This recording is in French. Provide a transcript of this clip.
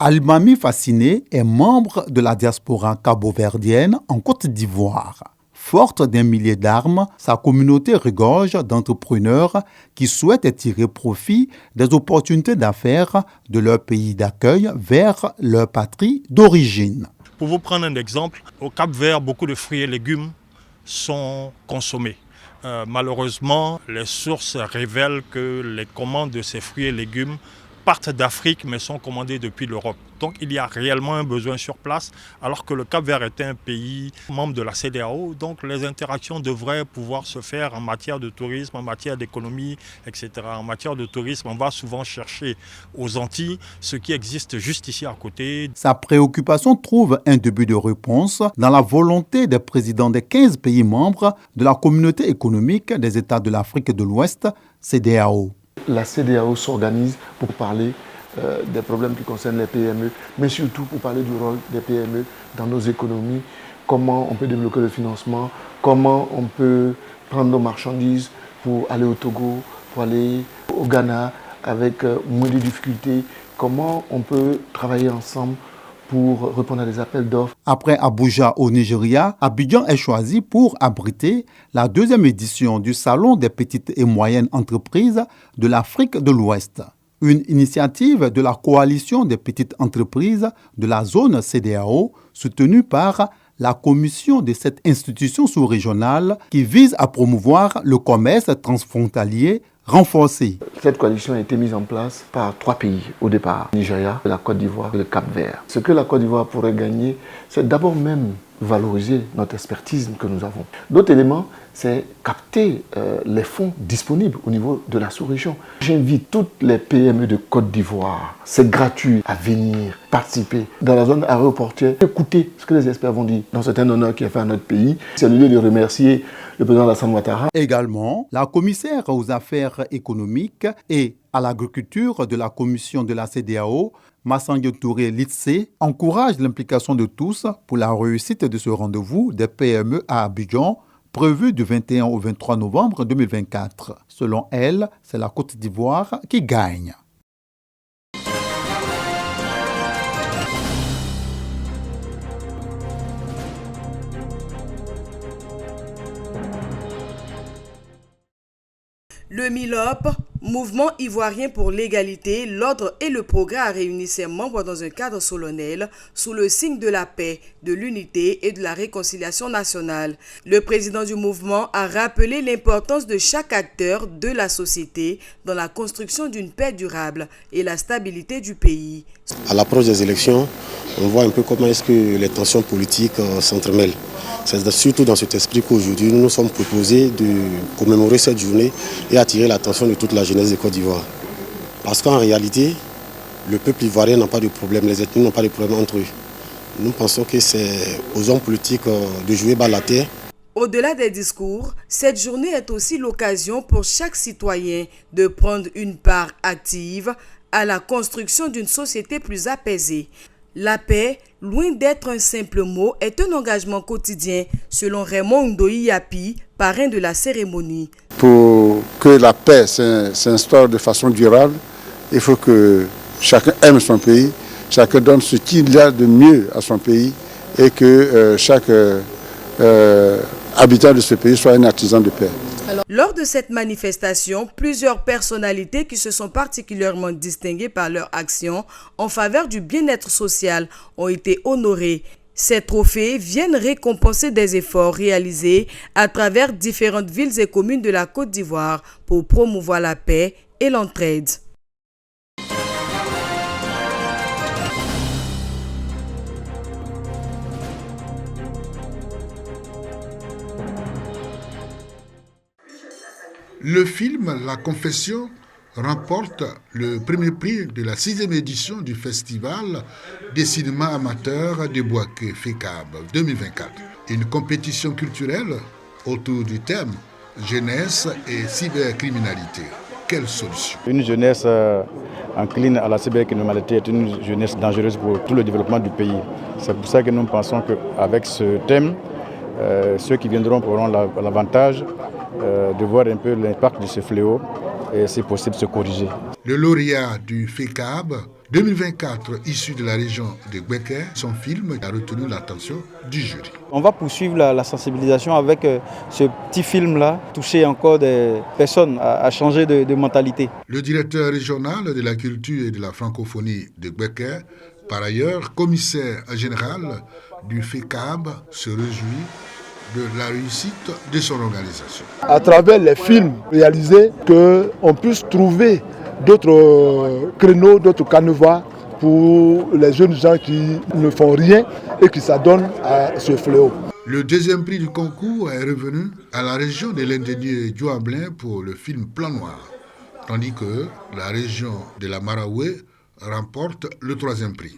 Almami Fasciné est membre de la diaspora cabo-verdienne en Côte d'Ivoire. Forte d'un millier d'armes, sa communauté regorge d'entrepreneurs qui souhaitent tirer profit des opportunités d'affaires de leur pays d'accueil vers leur patrie d'origine. Pour vous prendre un exemple, au Cap-Vert, beaucoup de fruits et légumes sont consommés. Malheureusement, les sources révèlent que les commandes de ces fruits et légumes partent d'Afrique mais sont commandées depuis l'Europe. Donc il y a réellement un besoin sur place alors que le Cap-Vert est un pays membre de la CEDEAO. Donc les interactions devraient pouvoir se faire en matière de tourisme, en matière d'économie, etc. En matière de tourisme, on va souvent chercher aux Antilles ce qui existe juste ici à côté. Sa préoccupation trouve un début de réponse dans la volonté des présidents des 15 pays membres de la communauté économique des États de l'Afrique de l'Ouest, CEDEAO. La CEDEAO s'organise pour parler des problèmes qui concernent les PME, mais surtout pour parler du rôle des PME dans nos économies, comment on peut développer le financement, comment on peut prendre nos marchandises pour aller au Togo, pour aller au Ghana avec moins de difficultés, comment on peut travailler ensemble pour répondre à des appels d'offres. Après Abuja au Nigeria, Abidjan est choisi pour abriter la deuxième édition du Salon des petites et moyennes entreprises de l'Afrique de l'Ouest. Une initiative de la coalition des petites entreprises de la zone CEDEAO, soutenue par la commission de cette institution sous-régionale qui vise à promouvoir le commerce transfrontalier renforcé. Cette coalition a été mise en place par 3 pays au départ, Nigeria, la Côte d'Ivoire et le Cap-Vert. Ce que la Côte d'Ivoire pourrait gagner, c'est d'abord même valoriser notre expertise que nous avons. D'autres éléments, c'est capter les fonds disponibles au niveau de la sous-région. J'invite toutes les PME de Côte d'Ivoire, c'est gratuit, à venir participer dans la zone aéroportuaire, écouter ce que les experts vont dire. Donc c'est un honneur qui est fait à notre pays. C'est le lieu de remercier le président Alassane Ouattara. Également, la commissaire aux affaires économiques et à l'agriculture de la commission de la CEDEAO, Massandio Touré Litsé, encourage l'implication de tous pour la réussite de ce rendez-vous des PME à Abidjan, prévu du 21 au 23 novembre 2024. Selon elle, c'est la Côte d'Ivoire qui gagne. Le MILOP, Mouvement ivoirien pour l'égalité, l'ordre et le progrès, a réuni ses membres dans un cadre solennel sous le signe de la paix, de l'unité et de la réconciliation nationale. Le président du mouvement a rappelé l'importance de chaque acteur de la société dans la construction d'une paix durable et la stabilité du pays. À l'approche des élections, on voit un peu comment est-ce que les tensions politiques s'entremêlent. C'est surtout dans cet esprit qu'aujourd'hui nous nous sommes proposés de commémorer cette journée et attirer l'attention de toute la jeunesse de Côte d'Ivoire. Parce qu'en réalité, le peuple ivoirien n'a pas de problème, les ethnies n'ont pas de problème entre eux. Nous pensons que c'est aux hommes politiques de jouer bas la terre. Au-delà des discours, cette journée est aussi l'occasion pour chaque citoyen de prendre une part active à la construction d'une société plus apaisée. La paix, loin d'être un simple mot, est un engagement quotidien, selon Raymond Ndoye Yapi, parrain de la cérémonie. Pour que la paix s'instaure de façon durable, il faut que chacun aime son pays, chacun donne ce qu'il y a de mieux à son pays et que chaque habitant de ce pays soit un artisan de paix. Lors de cette manifestation, plusieurs personnalités qui se sont particulièrement distinguées par leur action en faveur du bien-être social ont été honorées. Ces trophées viennent récompenser des efforts réalisés à travers différentes villes et communes de la Côte d'Ivoire pour promouvoir la paix et l'entraide. Le film La Confession remporte le premier prix de la 6e édition du Festival des cinémas amateurs de Bouaké FECAB 2024. Une compétition culturelle autour du thème jeunesse et cybercriminalité. Quelle solution? Une jeunesse incline à la cybercriminalité est une jeunesse dangereuse pour tout le développement du pays. C'est pour ça que nous pensons qu'avec ce thème, ceux qui viendront auront l'avantage de voir un peu l'impact de ce fléau et si possible se corriger. Le lauréat du FECAB 2024, issu de la région de Gbeke, son film a retenu l'attention du jury. On va poursuivre la sensibilisation avec ce petit film-là, toucher encore des personnes à changer de mentalité. Le directeur régional de la culture et de la francophonie de Gbeke, par ailleurs commissaire général du FECAB, se réjouit de la réussite de son organisation. À travers les films réalisés, qu'on puisse trouver d'autres créneaux, d'autres canevas pour les jeunes gens qui ne font rien et qui s'adonnent à ce fléau. Le deuxième prix du concours est revenu à la région de l'Indénié Dioablin pour le film Plan Noir, tandis que la région de la Maraoué remporte le troisième prix.